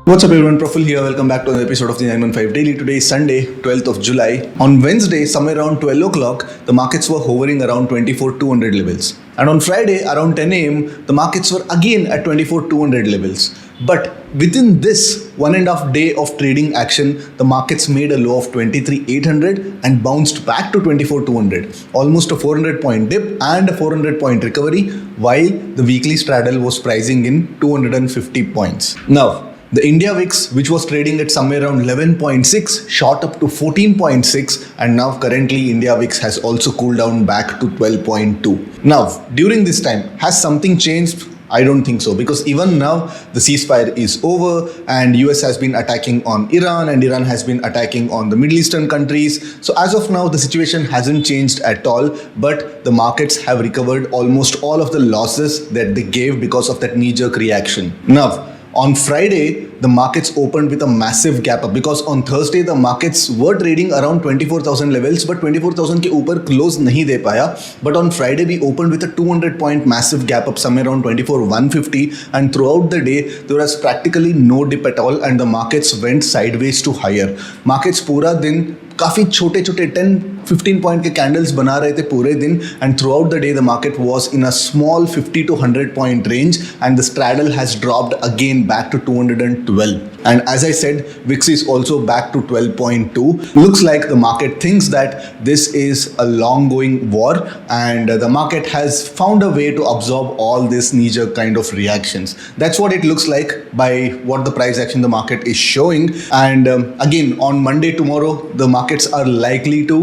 What's up everyone, Profil here. Welcome back to another episode of the 915 Daily. Today is Sunday, 12th of July. On Wednesday, somewhere around 12 o'clock, the markets were hovering around 24,200 levels. And on Friday, around 10 a.m., the markets were again at 24,200 levels. But within this 1.5 day of trading action, the markets made a low of 23,800 and bounced back to 24,200. Almost a 400 point dip and a 400 point recovery, while the weekly straddle was pricing in 250 points. Now, the India VIX, which was trading at somewhere around 11.6, shot up to 14.6, and now currently India VIX has also cooled down back to 12.2. Now, during this time, has something changed? I don't think so, because even now the ceasefire is over and US has been attacking on Iran and Iran has been attacking on the Middle Eastern countries. So as of now, the situation hasn't changed at all, but the markets have recovered almost all of the losses that they gave because of that knee-jerk reaction. Now, on Friday, the markets opened with a massive gap up because on Thursday the markets were trading around 24,000 levels, but 24,000 के ऊपर close नहीं दे पाया. But on Friday we opened with a 200 point massive gap up somewhere around 24,150, and throughout the day there was practically no dip at all and the markets went sideways to higher. Markets पूरा दिन काफ़ी छोटे छोटे 10-15 point के candles बना रहे थे पूरे दिन, and throughout the day the market was in a small 50 to 100 point range and the straddle has dropped again back to 212. And as I said, VIX is also back to 12.2. Looks like the market thinks that this is a long going war and the market has found a way to absorb all this knee-jerk kind of reactions. That's what it looks like by what the price action the market is showing. And again, on Monday tomorrow, the markets are likely to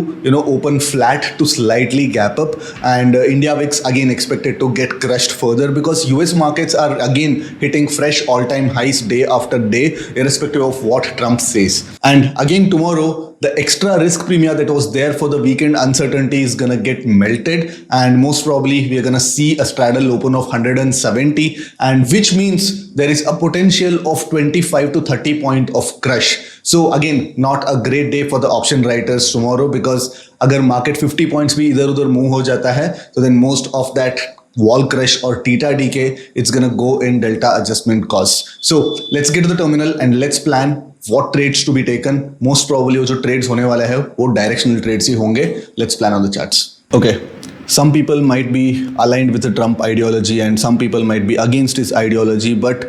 open flat to slightly gap up, and India VIX again expected to get crushed further because US markets are again hitting fresh all-time highs day after day, irrespective of what Trump says. And again tomorrow, the extra risk premium that was there for the weekend uncertainty is gonna get melted, and most probably we are gonna see a straddle open of 170, and which means there is a potential of 25 to 30 point of crush. So again, not a great day for the option writers tomorrow, because अगर market 50 points भी इधर उधर move हो जाता है, so then most of that wall crush or theta decay, it's gonna go in delta adjustment costs. So let's get to the terminal and let's plan what trades to be taken. Most probably वो जो trades होने वाले हैं वो directional trades ही होंगे. Let's plan on the charts. Okay. Some people might be aligned with the Trump ideology and some people might be against his ideology, but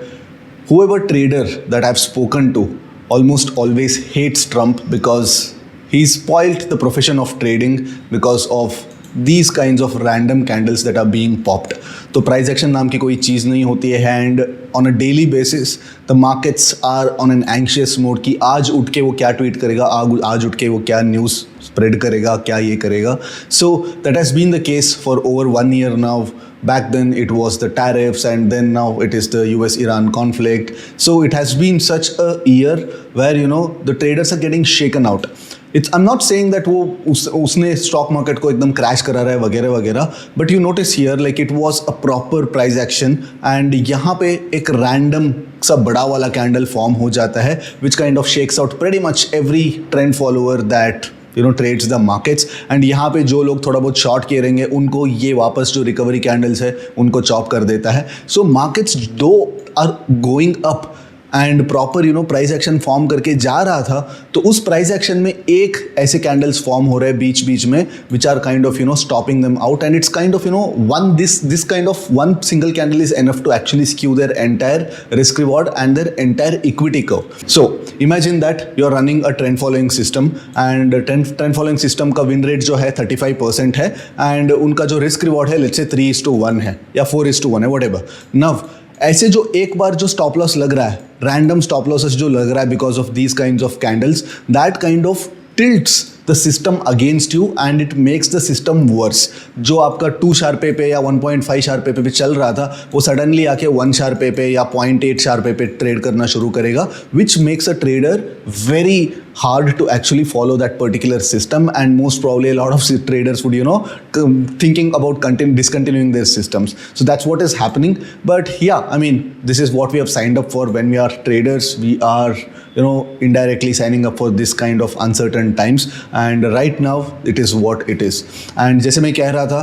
whoever trader that I've spoken to almost always hates Trump because he spoiled the profession of trading because of these kinds of random candles that are being popped. तो price action नाम की कोई चीज़ नहीं होती है, and on a daily basis the markets are on an anxious mode कि आज उठ के वो क्या ट्वीट करेगा, आज उठ के वो क्या न्यूज़ स्प्रेड करेगा, क्या ये करेगा. So that has been the case for over 1 year now. Back then it was the tariffs, and then now it is the US-Iran conflict. So it has been such a year where the traders are getting shaken out. I'm not saying that वो उसने stock market को एकदम crash करा रहा है वगैरह वगैरह, but you notice here like it was a proper price action, and यहाँ पे एक रैंडम सा बड़ा वाला कैंडल फॉर्म हो जाता है which kind of shakes out pretty much every trend follower that trades the markets. And यहाँ पे जो लोग थोड़ा बहुत शॉर्ट किए रहेंगे उनको ये वापस जो रिकवरी कैंडल्स है उनको चॉप कर देता है. So markets though are going up and proper price action form करके जा रहा था, तो उस प्राइस एक्शन में एक ऐसे कैंडल्स फॉर्म हो रहे हैं बीच बीच में which are kind of stopping them out, and it's kind of this kind of one single candle is enough to actually skew their entire risk reward and their entire equity curve. So imagine that you're running a trend following system, and trend following system का win rate जो है 35% है, and उनका जो risk reward है let's say 3:1 है या 4:1 है, whatever. Now ऐसे जो एक बार जो स्टॉप लॉस लग रहा है, रैंडम स्टॉप लॉसेस जो लग रहा है because of these kinds of candles, that kind of tilts the system against you and it makes the system worse. जो आपका 2 शार्पे पे या 1.5 शार्पे पे चल रहा था वो सडनली आके 1 शार्पे पे या 0.8 शार्पे पे ट्रेड करना शुरू करेगा, which makes a trader very hard to actually follow that particular system, and most probably a lot of traders would thinking about discontinuing their systems. So that's what is happening. But yeah, I mean, this is what we have signed up for. When we are traders, we are indirectly signing up for this kind of uncertain times, and right now it is what it is. And जैसे मैं कह रहा था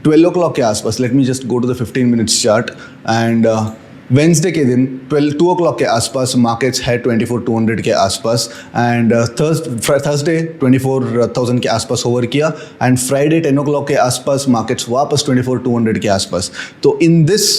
12 o'clock के आसपास, let me just go to the 15 minutes chart, and Wednesday के दिन 2 o'clock के आसपास मार्केट्स है 24,200 के आसपास, एंड थर्सडे 24,000 के आसपास ओवर किया, एंड फ्राइडे 10 o'clock के आसपास मार्केट्स वापस 24,200 के आसपास. तो in this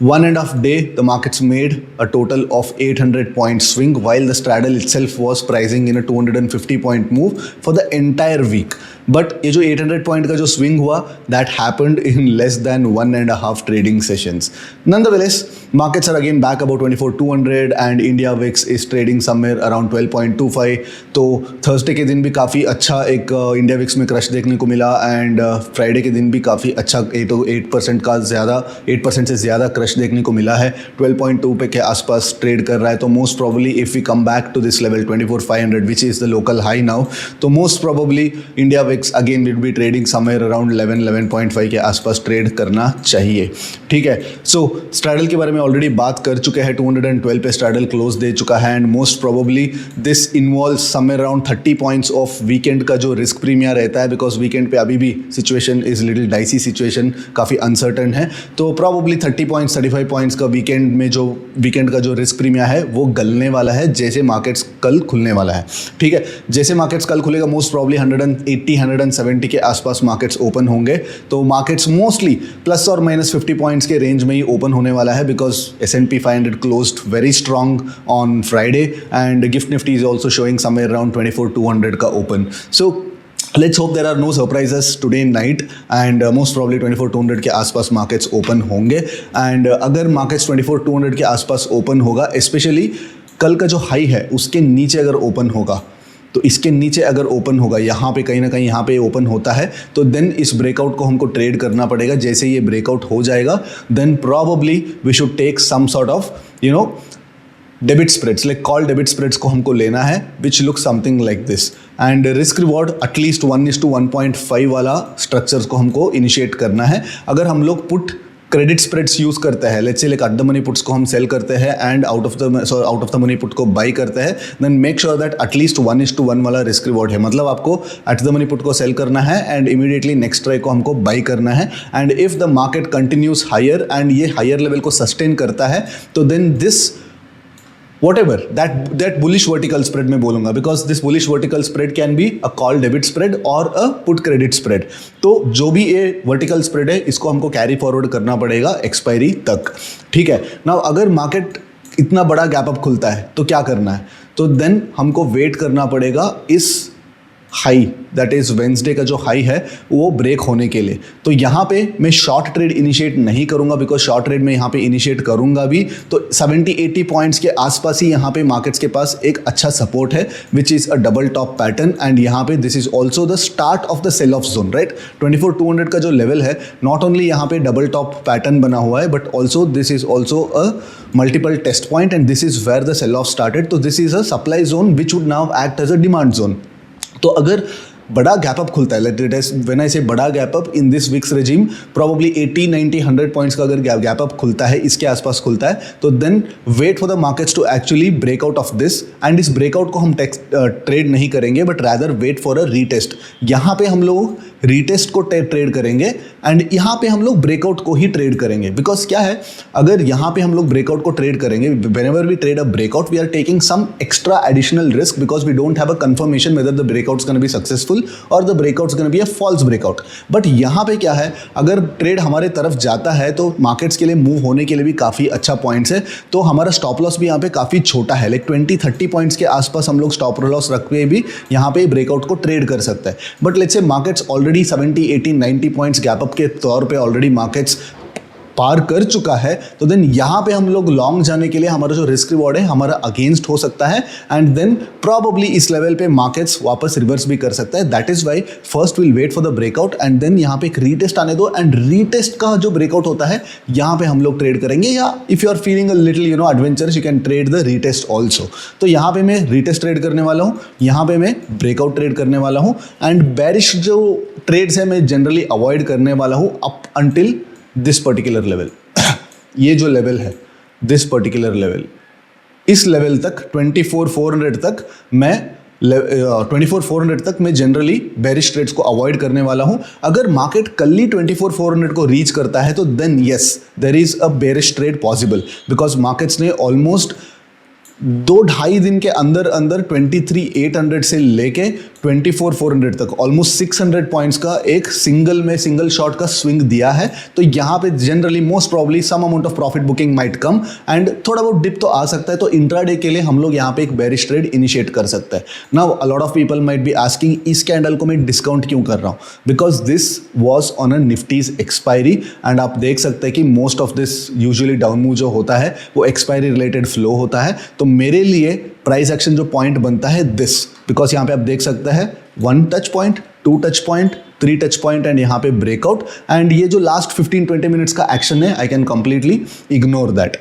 1.5 day, the markets made a total of 800 point swing, while the straddle itself was pricing in a 250 point move for the entire week. But ये जो 800 point का जो swing हुआ, that happened in less than 1.5 trading sessions. Nonetheless, markets are again back about 24,200 and India VIX is trading somewhere around 12.25. तो Thursday के दिन भी काफ़ी अच्छा एक इंडिया विक्स में क्रश देखने को मिला, एंड फ्राइडे के दिन भी काफ़ी अच्छा 8% का ज़्यादा 8% से ज़्यादा क्रश देखने को मिला है. 12.2 पे के आसपास ट्रेड कर रहा है. तो most probably if we come back to this level 24,500 which is the local high now, तो most probably India VIX again will be trading somewhere around 11.5 के आसपास ट्रेड करना चाहिए. ठीक है. सो स्ट्रैडल के बारे में ऑलरेडी बात कर चुके हैं. 212 पे स्ट्रैडल क्लोज दे चुका है, and most probably this involve somewhere around 30 points of weekend का जो रिस्क प्रीमिया रहता है, बिकॉज वीकेंड पे अभी भी situation is little dicey situation, काफ़ी अनसर्टन है. तो प्रॉबेबली 30 पॉइंट्स 35 पॉइंट्स का वीकेंड का जो रिस्क प्रीमिया है वो गलने वाला है जैसे मार्केट्स कल खुलने वाला है. ठीक है. जैसे मार्केट्स कल खुलेगा मोस्ट प्रॉब्ली 180-170 के आसपास मार्केट्स ओपन होंगे. तो मार्केट्स मोस्टली प्लस और माइनस 50 पॉइंट्स के रेंज में ही ओपन होने वाला है, because S&P 500 closed very strong on Friday, and gift Nifty is also showing somewhere around 24,200 का open. So let's hope there are no surprises today night, and most probably 24,200 के आसपास markets open होंगे. And अगर markets 24,200 के आसपास open होगा, specially कल का जो हाई है उसके नीचे अगर ओपन होगा, तो इसके नीचे अगर ओपन होगा, यहाँ पे कहीं ना कहीं यहाँ पे ओपन होता है, तो देन इस ब्रेकआउट को हमको ट्रेड करना पड़ेगा. जैसे ये ब्रेकआउट हो जाएगा, then probably we should take some sort of debit spreads, like call debit spreads को हमको लेना है, which look something like this. And risk reward at least 1:1.5 वाला स्ट्रक्चर्स को हमको इनिशिएट करना है. अगर हम लोग पुट क्रेडिट स्प्रेड्स यूज़ करते हैं, let's say like at the money puts को हम सेल करते हैं and out of the money put को बाई करते हैं, then make sure that at least 1:1 वाला रिस्क रिवॉर्ड है. मतलब आपको एट द मनी पुट को सेल करना है एंड इमीडिएटली नेक्स्ट ट्राई को हमको बाई करना है. And if the market continues higher and ये हायर लेवल को सस्टेन करता है, तो then this whatever that bullish vertical spread मैं बोलूँगा, because this bullish vertical spread can be a call debit spread or a put credit spread. तो जो भी ये vertical spread है इसको हमको कैरी फॉरवर्ड करना पड़ेगा एक्सपायरी तक. ठीक है. नाउ अगर मार्केट इतना बड़ा गैप अप खुलता है तो क्या करना है, तो देन हमको वेट करना पड़ेगा इस हाई, दैट इज़ वेंसडे का जो हाई है वो ब्रेक होने के लिए. तो यहाँ पे मैं शॉर्ट ट्रेड इनिशिएट नहीं करूँगा, बिकॉज शॉर्ट ट्रेड में यहाँ पे इनिशिएट करूँगा भी तो 70-80 पॉइंट्स के आसपास ही यहाँ पे मार्केट्स के पास एक अच्छा सपोर्ट है, which is a double top pattern. And यहाँ पे this is also the start of the sell off zone, right. 24,200 का जो लेवल है, नॉट ओनली यहाँ पे डबल टॉप पैटर्न बना हुआ है, but also this is also a multiple test point, and this is where the sell off started. तो this is a supply zone which would now act as a demand zone. तो अगर बड़ा gap up खुलता है, when I say बड़ा gap up in this VIX regime, probably 80, 90, 100 points का अगर gap up खुलता है, इसके आसपास खुलता है, तो then wait for the markets to actually breakout of this. And इस ब्रेकआउट को हम ट्रेड नहीं करेंगे, but rather wait for a retest. यहाँ पे हम लोग रीटेस्ट को ट्रेड करेंगे एंड यहाँ पे हम लोग ब्रेकआउट को ही ट्रेड करेंगे. बिकॉज क्या है, अगर यहाँ पे हम लोग ब्रेकआउट को ट्रेड करेंगे, whenever we trade a breakout we are taking some extra additional risk, because we don't have a confirmation whether the breakout is gonna be successful और the breakout is gonna be a false breakout. But यहाँ पे क्या है, अगर trade हमारे तरफ जाता है तो मार्केट्स के लिए मूव होने के लिए भी काफ़ी अच्छा पॉइंट्स है. तो हमारा स्टॉप लॉस भी यहाँ पे काफ़ी छोटा है, लाइक 20-30 पॉइंट्स के आसपास हम लोग स्टॉप लॉस रख के भी यहाँ पे ब्रेकआउट को ट्रेड कर सकते हैं. But let's say markets already 70, 80, 90 points gap up के तौर पे ऑलरेडी मार्केट्स पार कर चुका है, तो देन यहाँ पे हम लोग लॉन्ग जाने के लिए हमारा जो रिस्क रिवॉर्ड है हमारा अगेंस्ट हो सकता है, एंड देन प्रॉबेबली इस लेवल पे मार्केट्स वापस रिवर्स भी कर सकता है. That is why first will wait for the breakout and then यहाँ पे एक रीटेस्ट आने दो, एंड रीटेस्ट का जो ब्रेकआउट होता है यहाँ पे हम लोग ट्रेड करेंगे. या if you are feeling a little adventurous, you can trade the retest also. तो यहाँ पे मैं रीटेस्ट ट्रेड करने वाला हूँ, यहाँ पे मैं ब्रेकआउट ट्रेड करने वाला हूँ, एंड बेरिश जो ट्रेड्स है मैं जनरली अवॉइड करने वाला हूँ up until this particular level. ये जो लेवल है, दिस पर्टिकुलर लेवल, इस लेवल तक 24,400 तक मैं 24,400 तक मैं जनरली बेरिश ट्रेड्स को अवॉइड करने वाला हूं। अगर मार्केट कल ही 24,400 को रीच करता है तो then yes there is a bearish trade possible, because markets ने ऑलमोस्ट 2-2.5 दिन के अंदर अंदर 23,800 से लेके 24,400 तक ऑलमोस्ट 600 पॉइंट्स का एक सिंगल शॉट का स्विंग दिया है। तो यहाँ पे generally most probably some amount of profit booking might come and थोड़ा बहुत डिप तो आ सकता है। तो इंट्राडे के लिए हम लोग यहाँ पे एक बेरिश ट्रेड इनिशिएट कर सकते हैं। Now a lot of people might be asking इस कैंडल को मैं डिस्काउंट क्यों कर रहा हूँ, because this was on a Nifty's expiry and आप देख सकते हैं कि most of this usually down move जो होता है वो एक्सपायरी रिलेटेड फ्लो होता है। तो मेरे लिए प्राइस एक्शन जो पॉइंट बनता है दिस, बिकॉज यहाँ पे आप देख सकते हैं 1 touch point, 2 touch point, 3 touch point and यहाँ पे ब्रेकआउट एंड ये जो लास्ट 15-20 मिनट्स का एक्शन है I can completely ignore that.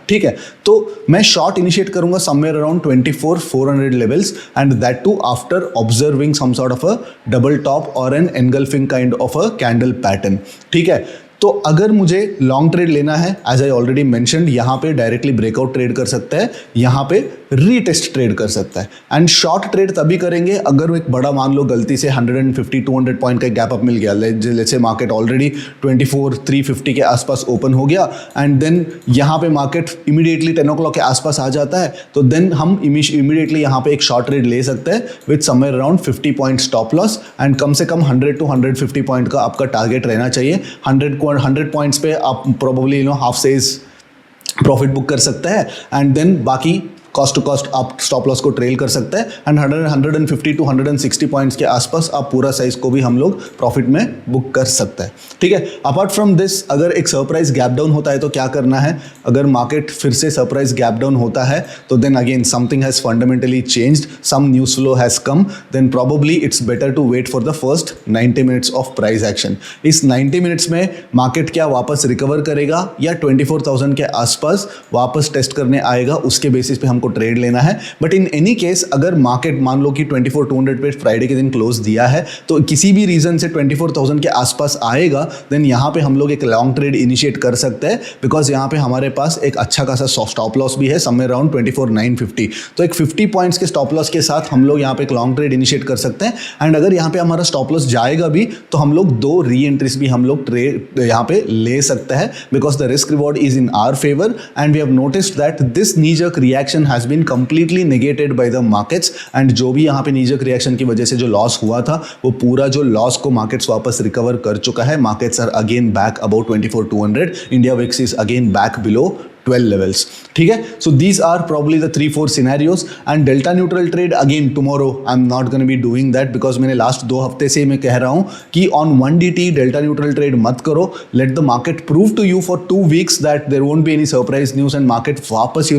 ठीक है, तो मैं शॉर्ट इनिशिएट करूंगा somewhere around 24,400 levels and that too after observing some sort of a double top और an engulfing kind of a candle pattern. ठीक है, तो अगर मुझे लॉन्ग ट्रेड लेना है एज आई ऑलरेडी मेंशन्ड, यहाँ पे डायरेक्टली ब्रेकआउट ट्रेड कर सकता है, यहाँ पे रीटेस्ट ट्रेड कर सकता है एंड शॉर्ट ट्रेड तभी करेंगे अगर एक बड़ा मान लो गलती से 150-200 पॉइंट का गैप अप मिल गया। जैसे मार्केट ऑलरेडी 24,350 के आसपास ओपन हो गया एंड देन यहाँ पे मार्केट इमीडिएटली 10 o'clock के आसपास आ जाता है, तो देन हम इमीडिएटली यहाँ पे एक शॉर्ट ट्रेड ले सकते हैं with somewhere around 50 point stop loss and come से कम 100-150 पॉइंट का आपका टारगेट रहना चाहिए। 100 पॉइंट्स पे आप probably half says profit book कर सकते हैं एंड देन बाकी कॉस्ट टू कॉस्ट आप स्टॉप लॉस को ट्रेल कर सकते हैं एंड 150 to 160 पॉइंट्स के आसपास आप पूरा साइज को भी हम लोग प्रॉफिट में बुक कर सकते हैं। ठीक है, अपार्ट फ्रॉम दिस अगर एक सरप्राइज गैप डाउन होता है तो क्या करना है, अगर मार्केट फिर से सरप्राइज गैप डाउन होता है तो then again something has fundamentally changed, some news flow has come, then probably it's better to wait for the first 90 minutes of price action. इस 90 मिनट्स में मार्केट क्या वापस रिकवर करेगा या 24,000 के आसपास वापस टेस्ट करने आएगा, उसके बेसिस पे हमको ट्रेड लेना है। बट इन एनी केस अगर मार्केट मान लो कि 24,200 पे फ्राइडे के दिन क्लोज दिया है तो किसी भी रीजन से 24,000 के आसपास आएगा, देन यहाँ पे हम लोग एक लॉन्ग ट्रेड इनिशिएट कर सकते हैं, बिकॉज यहाँ पे हमारे पास एक अच्छा खासा स्टॉप लॉस भी है समवेयर अराउंड 24,950। तो एक 50 पॉइंट्स के स्टॉप लॉस के साथ हम लोग यहाँ पे एक लॉन्ग ट्रेड इनिशिएट कर सकते हैं एंड अगर यहाँ पे हमारा स्टॉप लॉस जाएगा भी तो हम लोग 2 री एंट्रीज भी हम लोग ट्रेड यहाँ पे ले सकते हैं, because the risk reward is in our favour and we have noticed that this knee jerk reaction has been completely negated by the markets and जो भी यहाँ पे नीजक रिएक्शन की वजह से जो लॉस हुआ था वो पूरा जो लॉस को मार्केट्स वापस रिकवर कर चुका है। Markets are again back about 24,200, India VIX is again back below 12 levels. ठीक है, so these are probably the 3-4 scenarios and delta neutral trade again tomorrow I'm not going to be doing that because मैंने last 2 हफ्ते से मैं कह रहा हूँ कि on 1DT delta neutral trade मत करो, let the market prove to you for 2 weeks that there won't be any surprise news and market वापस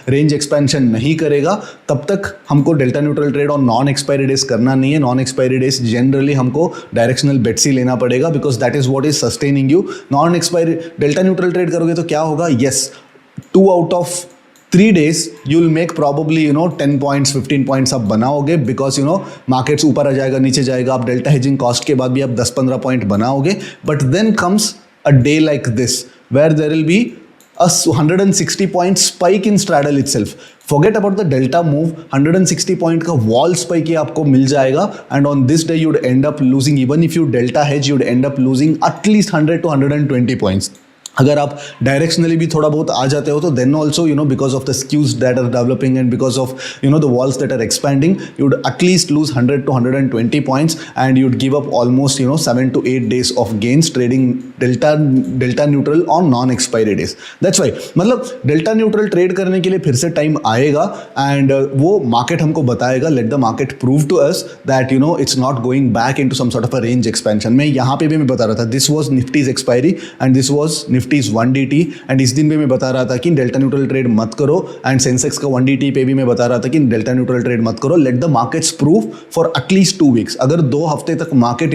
range expansion नहीं करेगा, तब तक हमको delta neutral trade on non expiry days करना नहीं है। non expiry days generally हमको directional bets ही लेना पड़ेगा because that is what is sustaining you। non expiry delta neutral trade करोगे तो क्या होगा, yes 2 out of 3 days you'll make probably 10 points 15 points आप बनाओगे because मार्केट्स ऊपर आ जाएगा नीचे जाएगा, आप डेल्टा हेजिंग कॉस्ट के बाद भी आप 10-15 पॉइंट बनाओगे। But then comes a day like this where there will be a 160 point spike in straddle itself. Forget about the delta move, 160 point का wall spike ही आपको मिल जाएगा and on this day you'd end up losing, even if you delta hedge you'd end up losing at least 100 to 120 points. अगर आप directionally भी थोड़ा बहुत आ जाते हो तो then also because of the skews that are developing and because of the vols that are expanding you would at least lose 100 to 120 points and you would give up almost 7 to 8 days of gains trading delta neutral on non expiry days. That's why मतलब delta neutral trade करने के लिए फिर से time आएगा and वो market हमको बताएगा, let the market prove to us that it's not going back into some sort of a range expansion. मैं यहाँ पे भी मैं बता रहा था this was Nifty's expiry and this was Nifty's 1DT and इस दिन भी मैं बता रहा था कि डेल्टा न्यूट्रल ट्रेड मत करो एंड सेंसेक्स का 1DT पे भी मैं बता रहा था कि डेल्टा न्यूट्रल ट्रेड मत करो, let the markets prove for at least 2 weeks। अगर 2 हफ्ते तक मार्केट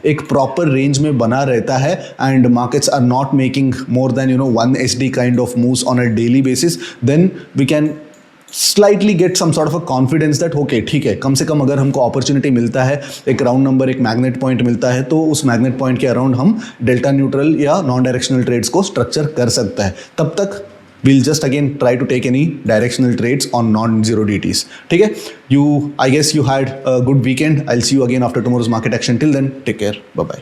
एक प्रॉपर रेंज में बना रहता है and markets are not making more than 1 SD kind of moves on a daily basis, then we can slightly get some sort of a confidence that okay ठीक है, कम से कम अगर हमको अपॉर्चुनिटी मिलता है, एक राउंड नंबर एक मैग्नेट पॉइंट मिलता है तो उस मैग्नेट पॉइंट के अराउंड हम डेल्टा न्यूट्रल या नॉन डायरेक्शनल ट्रेड्स को स्ट्रक्चर कर सकते हैं। तब तक we'll just again try to take any directional trades on non-zero DTs. ठीक है? I guess you had a good weekend. I'll see you again after tomorrow's market action. Till then, take care. Bye-bye.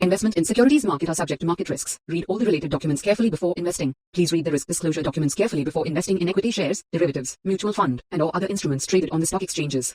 Investment in securities market are subject to market risks. Read all the related documents carefully before investing. Please read the risk disclosure documents carefully before investing in equity shares, derivatives, mutual fund, and or other instruments traded on the stock exchanges.